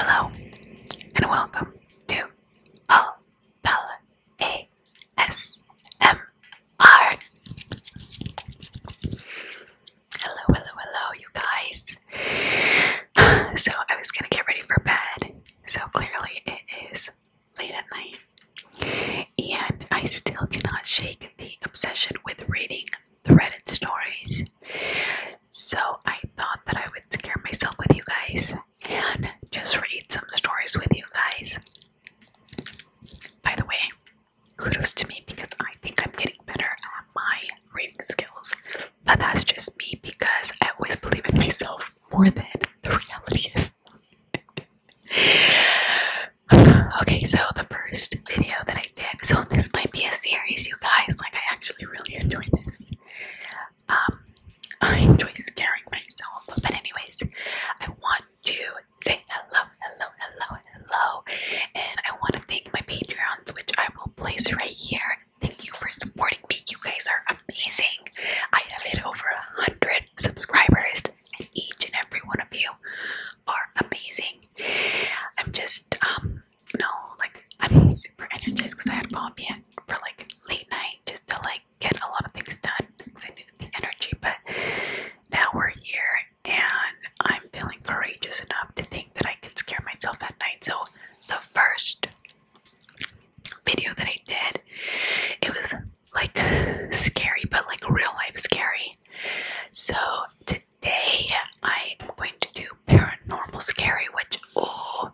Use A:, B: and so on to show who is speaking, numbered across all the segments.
A: Hello and welcome to All Bella ASMR. Hello, you guys. So I was gonna get ready for bed. So clearly it is late at night, and I still cannot shake the obsession with reading the Reddit stories. So I thought that I would scare myself with you guys and just read some stories with you guys. By the way, kudos to me because I think I'm getting better at my reading skills. But that's just me because I always believe in myself more than the reality is. Okay, so the first video that I did, so this might be a series, you guys. Like, I actually really enjoy this. I enjoy scaring myself. But anyways, I want to say hello. And I want to thank my Patreons, which I will place right here. Thank you for supporting me. You guys are amazing. I have hit over 100 subscribers, and each and every one of you are amazing. I'm just, I'm super energized because I had coffee for like late night just to like get a lot of things done because I needed the energy. But now we're here and I'm feeling courageous enough to think that I can scare myself at night. So the first video that I did, it was like scary, but like real life scary. So today I am going to do paranormal scary, which, oh,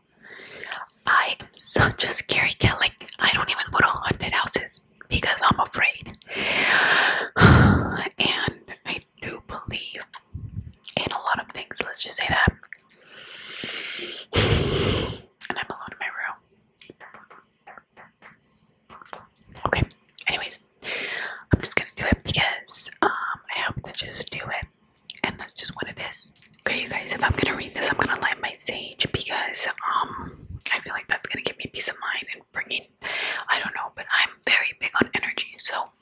A: I am such a scary cat. Like, I don't even go to haunted houses because I'm afraid. And I do believe in a lot of things, let's just say that. And I'm alone in my room. Okay, anyways, I'm just gonna do it because I have to just do it. And that's just what it is. Okay, you guys, if I'm gonna read this, I'm gonna light my sage because I feel like that's gonna give me peace of mind and bringing, I don't know, but I'm very big on energy, so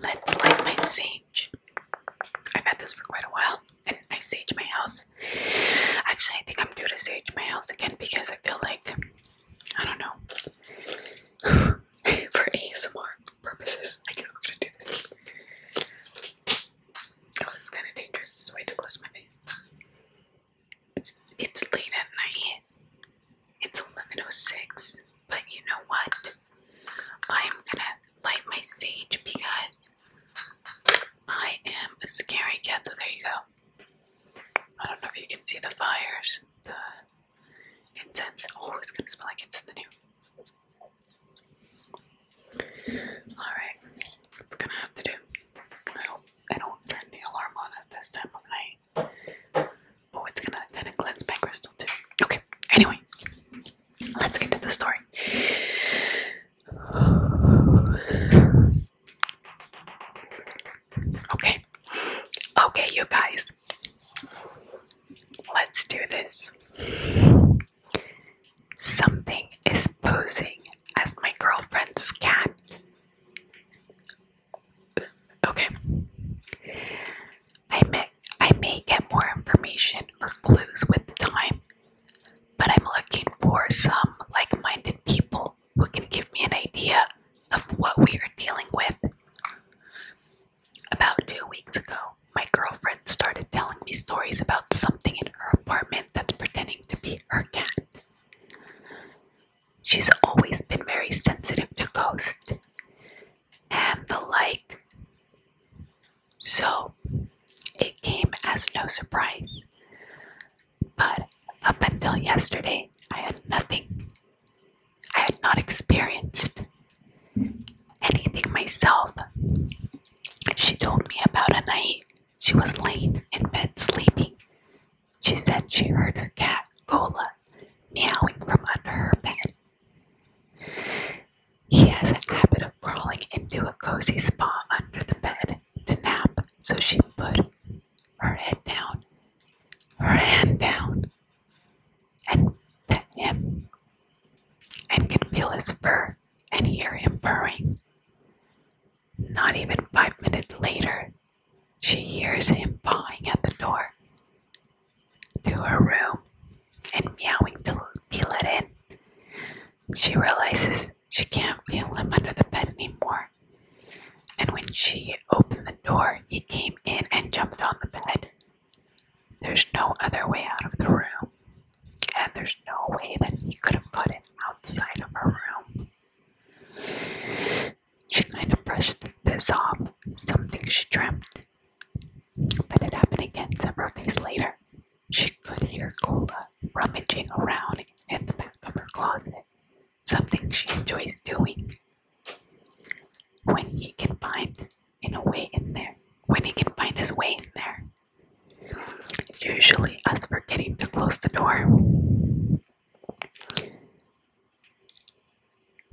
A: let's light my sage. I've had this for quite a while, and I sage my house. Actually, I think I'm due to sage my house again because I feel like, I don't know, for ASMR purposes, I guess we're gonna do this. Oh, this is kind of dangerous. This is way too close to my face. It's late at night. It's 11:06, but you know what? I'm gonna light my sage because I am a scary cat. So there you go. I don't know if you can see the fires, the incense. Oh, it's gonna smell like incense in here. Alright, it's gonna have to do. I hope I don't turn the alarm on at this time of night. Oh, it's gonna kind of cleanse my crystal too. Okay, anyway, let's get to the story. Okay, you guys. Let's do this. Something is posing as my girlfriend's cat. Okay. I may get more information or clues with time, but I'm looking for some like-minded people who can give me an idea of what we are dealing with. About 2 weeks ago, my girlfriend started telling me stories about something in her apartment that's pretending to be her cat. She's always been very sensitive to ghosts and the like, so it came as no surprise. But up until yesterday, I had not experienced anything myself. She told me about a night she was laying in bed sleeping. She said she heard her cat, Gola, meowing from under her bed. He has a habit of crawling into a cozy spot under the bed to nap, so she put her head down, her hand down, and pet him, and could feel his fur and hear him purring. Not even 5 minutes later, she hears him pawing at the door to her room and meowing she realizes she can't feel him under the bed anymore. And when she opened the door, he came in and jumped on the bed. There's no other way out of the room. And there's no way that he could have gotten outside of her room. She kind of brushed this off, something she dreamt. But it happened again several days later. She could hear Cola rummaging around in the back of her closet, something she enjoys doing. When he can find his way in there. It's usually us forgetting to close the door.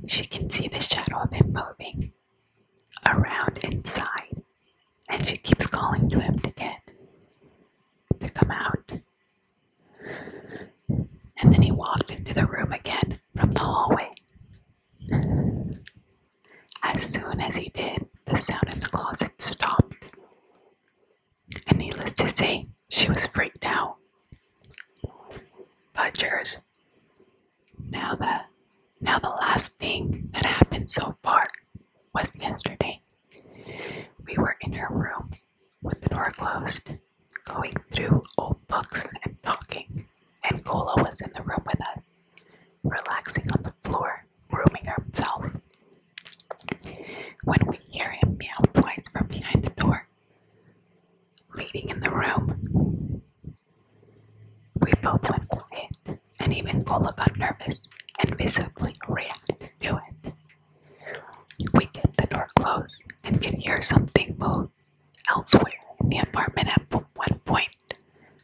A: She can see the shadow of him moving around inside, and she keeps calling to him to come out. And then he walked into the room again from the hallway. As soon as he did, the sound in the closet stopped. And needless to say, she was freaked out. Budgers. Now the last thing that happened so far was yesterday. We were in her room with the door closed, going through old books and talking, and Cola was in the room with us, relaxing on the floor, grooming himself. When we hear him meow twice from behind the door, leading in the room, we both went quiet, and even Cola got nervous and visibly reacted to it. We get the door closed and can hear something move elsewhere in the apartment at one point,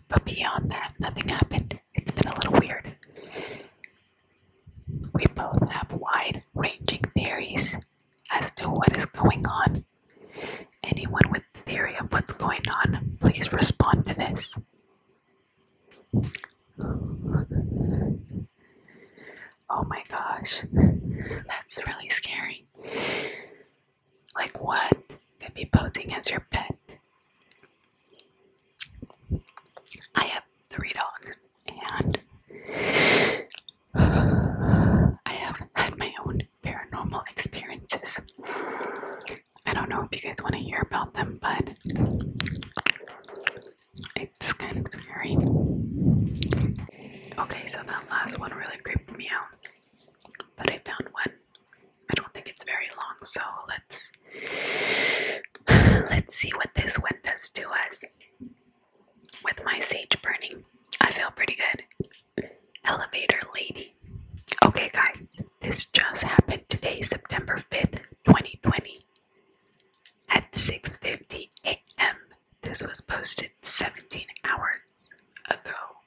A: but beyond that, nothing happened. It's been a little weird. We both have wide-ranging theories as to what is going on. Anyone with a theory of what's going on, please respond to this. Oh my gosh, that's really scary. Like, what could be posing as your pet? I have 3 dogs, and I have had my own paranormal experiences. I don't know if you guys want to hear about them, but it's kind of scary. Okay, so that last one really creeped me out, but I found one. I don't think it's very long, so let's see what this one does to us. With my sage burning, I feel pretty good. Elevator lady. Okay guys, this just happened today, September 5th, 2020 at 6:50 a.m. This was posted 17 hours ago.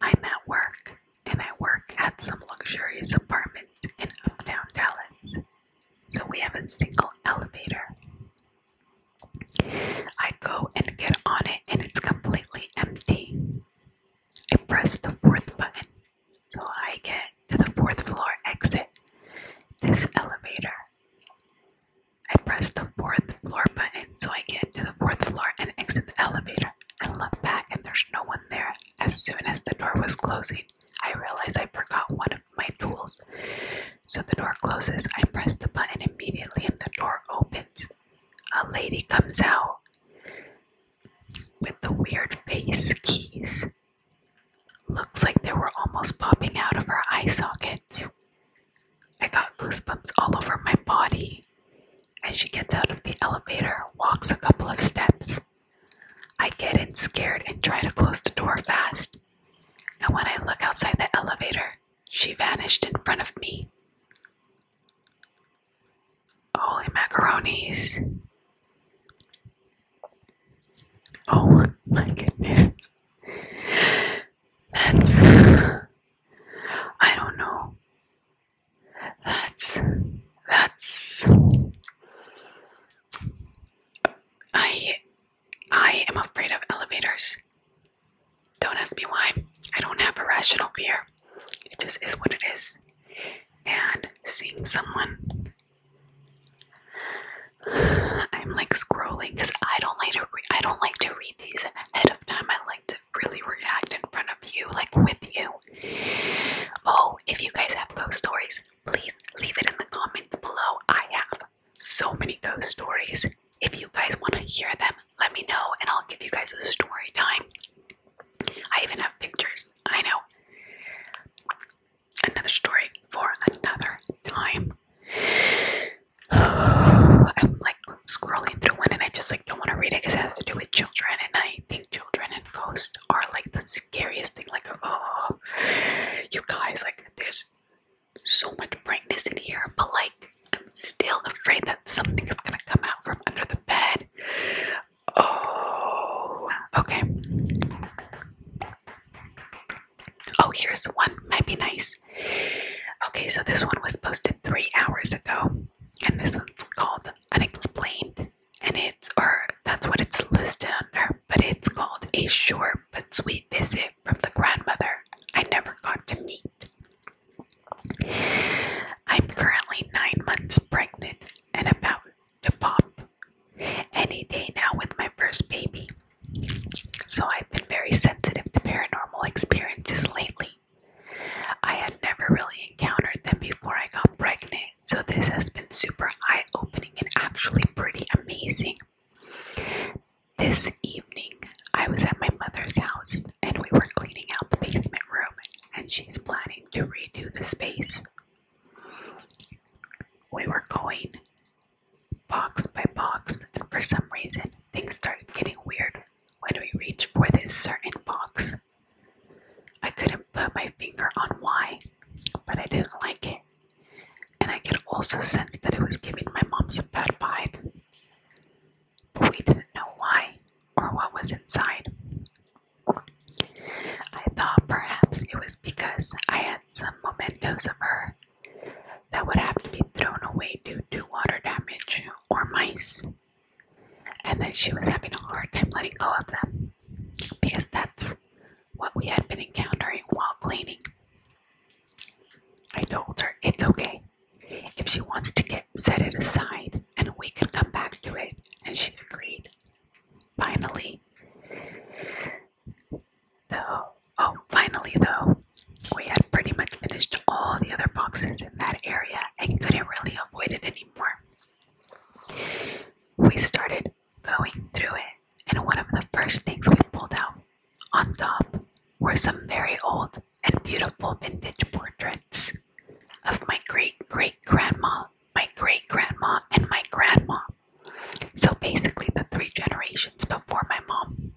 A: I'm at work, and I work at some luxurious apartments in uptown Dallas. So we have a single elevator. I go and get on it, and it's completely empty. I press the 4th button, so I get to the 4th floor exit. This elevator. I press the 4th floor button, so I get to the 4th floor and exit the elevator, and look back, and there's no one there. As soon as the door was closing, I realized I forgot one of my tools. So the door closes, I press the button immediately, and the door opens. A lady comes out with the weird face keys. Looks like they were almost popping out of her eye sockets. I got goosebumps all over my body. And she gets out of the elevator, walks a couple of steps. I get in scared and try to close the door fast. And when I look outside the elevator, she vanished in front of me. Holy macaronis. Oh my goodness. I don't know. I am afraid of elevators. Don't ask me why. I don't have a rational fear. It just is what it is. And seeing someone, I'm like scrolling because I don't like to read these ahead of time. I like to really react in front of you, like with you. Oh, if you guys that something is gonna come out from under the bed. Oh, okay. Oh, here's one. Might be nice. Okay, so this one was posted 3 hours ago, and this one's called Unexplained, and that's what it's listed under, but it's called A Short but Sweet Visit from the Grandmother I Never Got to Meet. I'm currently 9 months pregnant and about to pop any day now with my first baby. So I've been very sensitive to paranormal experiences lately. I had never really encountered them before I got pregnant, so this has been super eye-opening and actually pretty amazing. This evening, I was at my mother's house and we were cleaning out the basement room, and she's planning to redo the space. We were going box by box, and for some reason, things started getting weird when we reached for this certain box. I couldn't put my finger on why, but I didn't like it, and I could also sense that it was giving my mom some bad vibes, but we didn't know why or what was inside. I thought perhaps it was because I had some mementos of her that would have to be thrown away due to water damage or mice, and that she was having a hard time letting go of them, because that's what we had been encountering while cleaning. I told her it's okay if she wants to set it aside and we could come back to it, and she agreed. Finally though, we had pretty much finished all the other boxes in that area and couldn't really avoid it anymore. We started going through it, and one of the first things we pulled out on top were some very old and beautiful vintage portraits of my great-great-grandma, my great-grandma, and my grandma. So basically the 3 generations before my mom.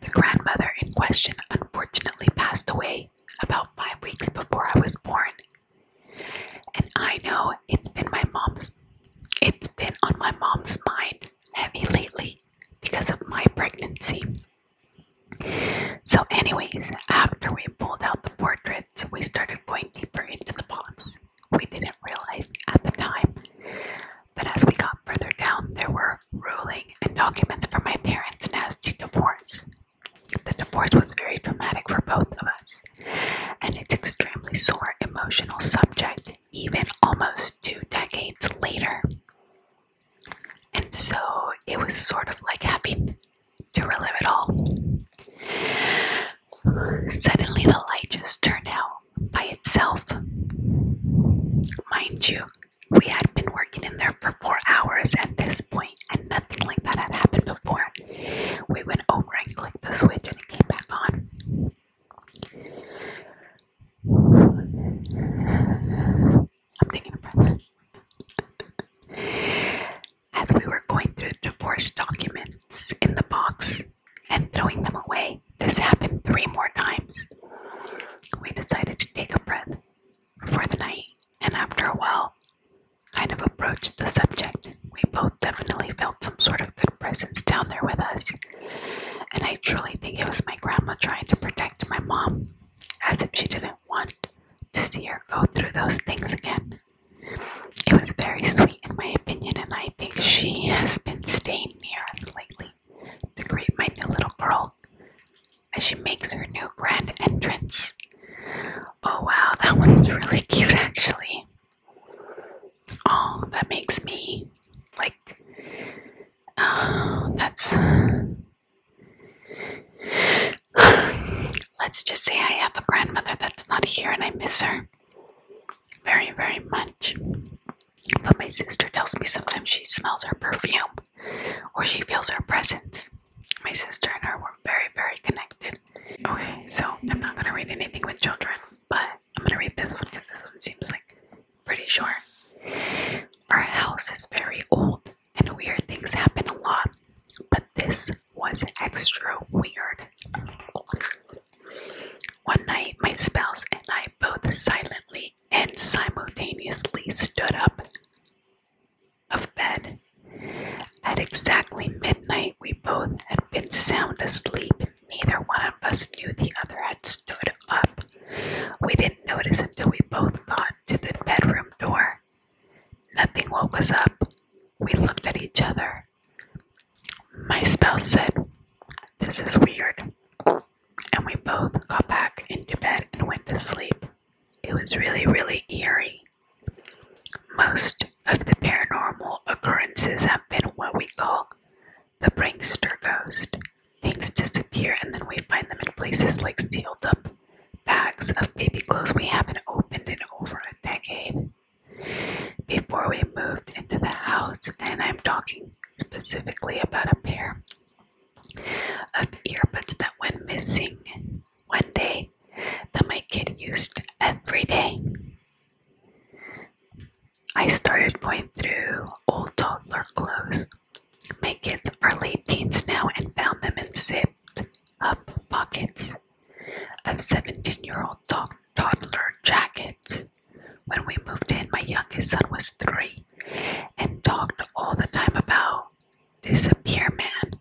A: The grandmother in question unfortunately passed away about 5 weeks before I was born. And I know it's been on my mom's mind heavy lately because of my pregnancy. So anyways, after we pulled out the portraits, we started going deeper into the box. We didn't realize at the time, but as we got further down, there were ruling and documents from my parents' nasty divorce. The divorce was very traumatic for both of us, and it's extremely sore emotional subject, even almost 2 decades later. And so it was sort of like having to relive it all. Suddenly the light just turned out by itself. Mind you, we had been working in there for 4 hours at this point, and nothing like that had happened before. We went over and clicked the switch and it came back on. I'm taking a breath. As we were going through the divorce documents in the box and throwing them away, this happened 3 more times. We decided to take a breath for the night, and after a while, kind of approached the subject. We both definitely felt some sort of good presence down there with us, and I truly think it was my grandma trying to protect my mom, as if she didn't want to see her go through those things again. It was very sweet in my opinion, and I think she has been staying near us lately to greet my new little girl as she makes her new grand entrance. Oh wow, that one's really cute actually. Oh, that makes me that's let's just say I have a grandmother that's not here and I miss her very, very much. But my sister tells me sometimes she smells her perfume or she feels her presence. My sister and her were very, very connected. Okay, so I'm not going to read anything with children, but I'm going to read this one because this one seems like pretty short. Our house is very old and weird things happen a lot, but this was extra weird. One night, my spouse and I both silently and simultaneously stood up knew the other had stood up. We didn't notice until we both got to the bedroom door. Nothing woke us up. We looked at each other. My spouse said, "This is weird." And we both got back into bed and went to sleep. It was really, really eerie. Most of the paranormal occurrences have been what we call the prankster ghost. Things disappear and then we find them in places like sealed up bags of baby clothes we haven't opened in over a decade. Before we moved into the house, and I'm talking specifically about a pair of earbuds that went missing one day that my kid used every day. I started going through old toddler clothes. My kids are late teens now and found them in zipped up pockets of 17-year-old toddler jackets. When we moved in, my youngest son was 3 and talked all the time about Disappear Man,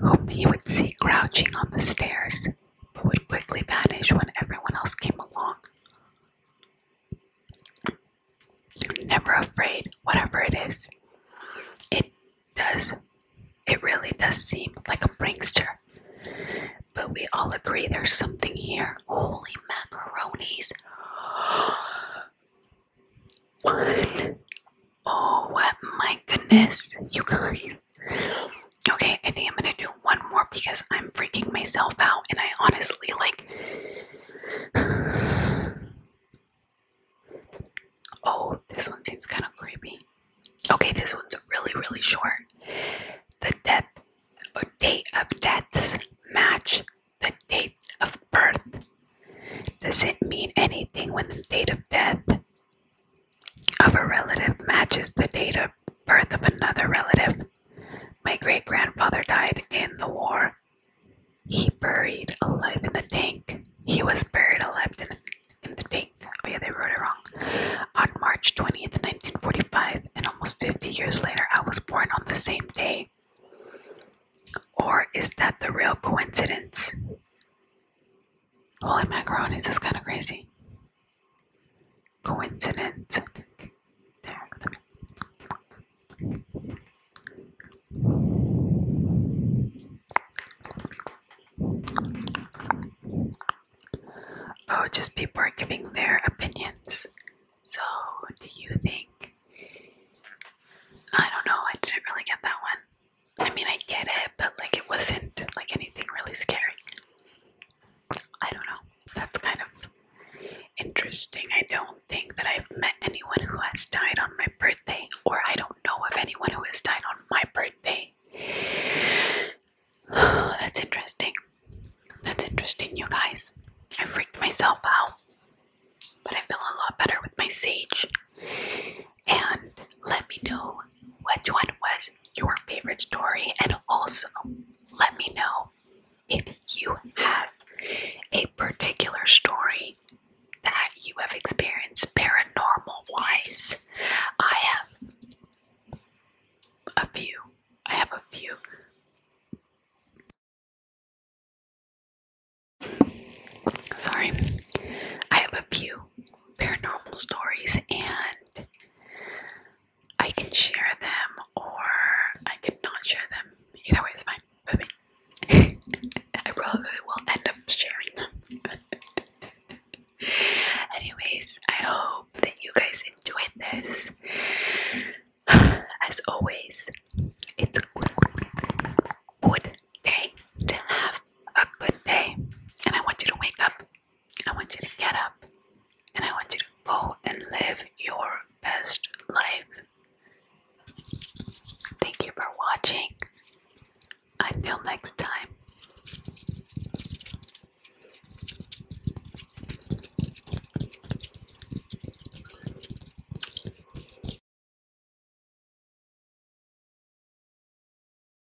A: whom he would see crouching on the stairs, but would quickly vanish when everyone else came along. Never afraid, whatever it is. It really does seem like a prankster. But we all agree there's something here. Holy macaronis. What? Oh, what? My goodness, you guys. Okay, I think I'm gonna do one more because I'm freaking myself out and I honestly Oh, this one seems kind of creepy. Okay, this one's really, really short. The date of deaths match the date of birth. Does it mean anything when the date of death of a relative matches the date of birth of another relative? My great-grandfather died in the war. He buried alive in the tank. He was buried alive in the tank. Oh yeah, they wrote it wrong. On March 20th, 1945, and almost 50 years later, I was born on the same day. Or is that the real coincidence? Holy macaroni, this is kind of crazy. Coincidence. There. Oh, just people are giving their opinions. So, do you think? I don't know, I didn't really get that one. I mean, I get it, but like it wasn't like anything really scary. I don't know. That's kind of interesting. I don't think that I've met anyone who has died on my birthday, or I don't know of anyone who has died on my birthday. That's interesting. That's interesting, you guys. I freaked myself out, but I feel a lot better with my sage. And let me know which one was your favorite story, and also let me know if you have a particular story that you have experienced paranormal wise. I have a few. Sorry. I have a few paranormal stories, and I can share them or I can not share them. Either way is fine with me. I probably will end up sharing them. Anyways, I hope that you guys enjoyed this. As always, it's a good day to have a good day. And I want you to wake up. I want you to get up. And I want you to go and live your best life. Thank you for watching. Until next time.